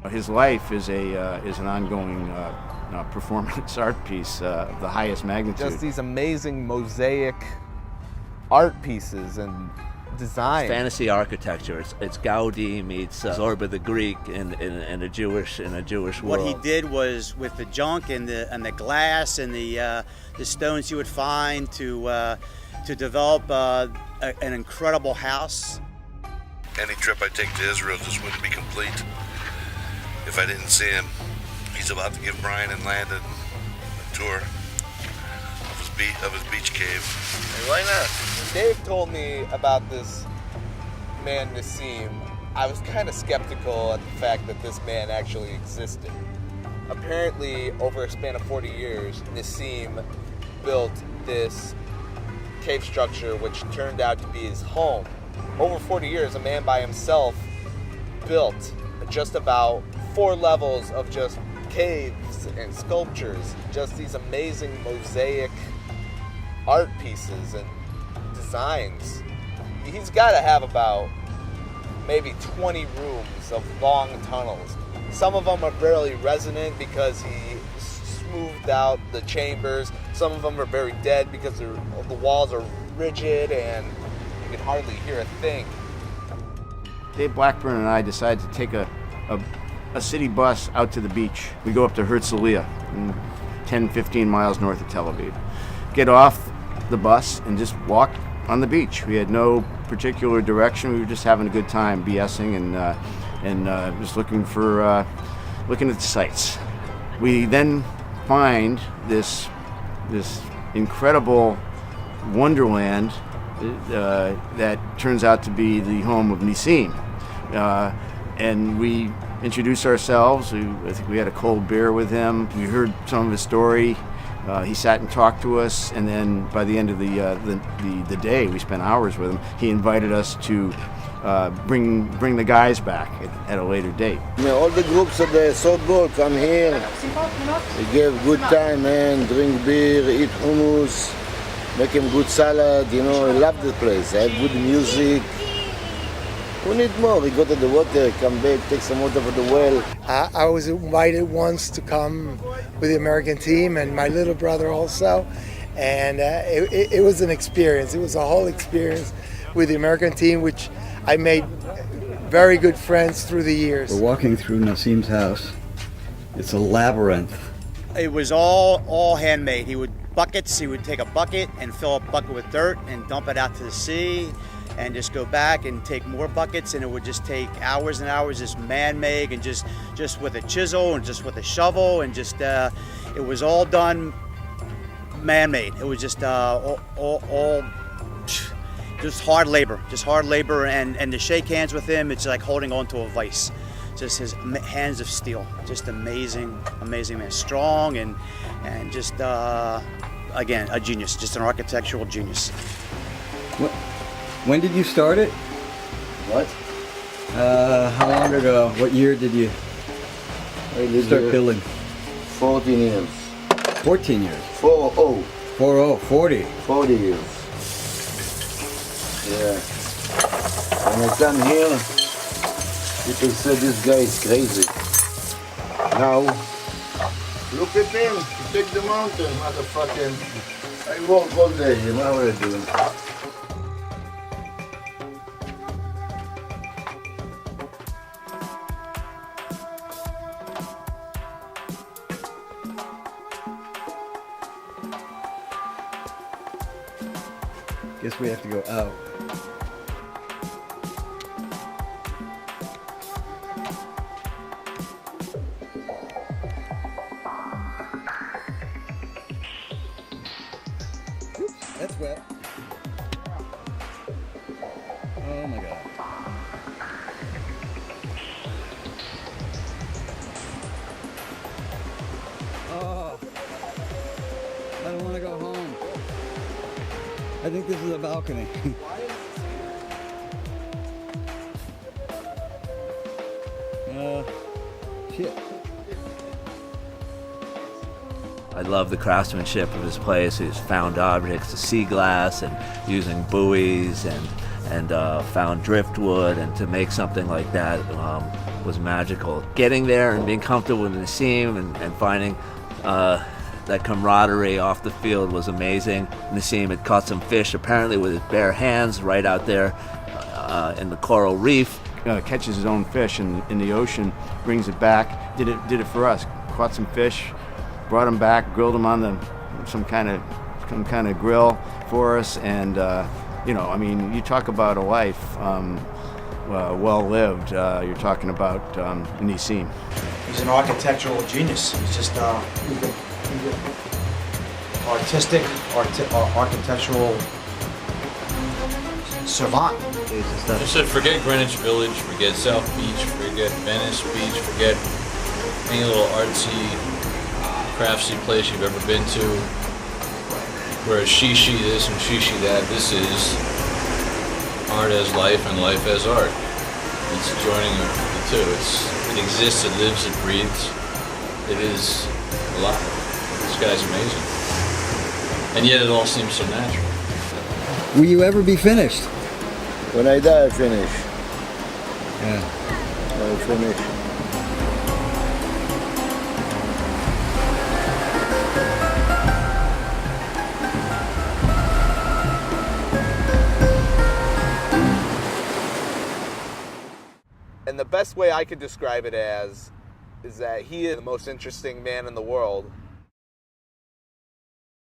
His life is an ongoing performance art piece of the highest magnitude. Just these amazing mosaic art pieces and design. Fantasy architecture. It's Gaudi meets Zorba the Greek in a Jewish world. What he did was with the junk and the glass and the stones you would find to develop an incredible house. Any trip I take to Israel just wouldn't be complete if I didn't see him. He's about to give Brian and Landon a tour of his beach cave. Hey, why not? When Dave told me about this man Nissim, I was kind of skeptical at the fact that this man actually existed. Apparently, over a span of 40 years, Nissim built this cave structure which turned out to be his home. Over 40 years, a man by himself built just about 4 levels of just caves and sculptures, just these amazing mosaic art pieces and designs. He's got to have about maybe 20 rooms of long tunnels. Some of them are barely resonant because he smoothed out the chambers. Some of them are very dead because the walls are rigid and you can hardly hear a thing. Dave Blackburn and I decided to take a city bus out to the beach. We go up to Herzliya, 10-15 miles north of Tel Aviv. Get off the bus and just walk on the beach. We had no particular direction. We were just having a good time, BSing and just looking at the sights. We then find this incredible wonderland that turns out to be the home of Nissim. And we introduced ourselves. I think we had a cold beer with him. We heard some of his story. He sat and talked to us, and then by the end of the day, we spent hours with him. He invited us to bring the guys back at a later date. All the groups of the softball come here. We give good time, man. Drink beer, eat hummus, make him good salad. I love the place. I have good music. We need more. We go to the water, come back, take some water from the well. I was invited once to come with the American team, and my little brother also. And it was an experience. It was a whole experience with the American team, which I made very good friends through the years. We're walking through Nassim's house. It's a labyrinth. It was all handmade. He would take a bucket and fill a bucket with dirt and dump it out to the sea, and just go back and take more buckets, and it would just take hours and hours, just man-made, and just with a chisel and just with a shovel, and just it was all done man-made. It was just all just hard labor, and to shake hands with him, it's like holding on to a vice. Just his hands of steel, just amazing man, strong and just again a genius, just an architectural genius. When did you start it? What? How long ago? What year did you start building? 14 years. 14 years? 40. 40. 40 years. Yeah. When I come here, people say this guy is crazy. Now, look at him. He take the mountain, motherfucking. I walk all day, what I doing? Guess we have to go out. Oops, that's wet. Oh my God. Oh, I don't want to go home. I think this is a balcony. Shit. I love the craftsmanship of his place. He's found objects, the sea glass, and using buoys and found driftwood, and to make something like that was magical. Getting there and being comfortable with Nissim and finding that camaraderie off the field was amazing. Nissim had caught some fish apparently with his bare hands right out there in the coral reef. Catches his own fish in the ocean, brings it back. Did it for us. Caught some fish, brought them back, grilled them on some kind of grill for us, and I mean, you talk about a life well lived. You're talking about Nissim. He's an architectural genius. He's just he's an artistic, architectural savant. I said forget Greenwich Village, forget South Beach, forget Venice Beach, forget any little artsy, craftsy place you've ever been to where shishi this and shishi that. This is art as life and life as art. It's joining the two. It exists, it lives, it breathes. It is alive. This guy's amazing. And yet it all seems so natural. Will you ever be finished? When I die, I finish. Yeah. I finish. And the best way I could describe it as is that he is the most interesting man in the world,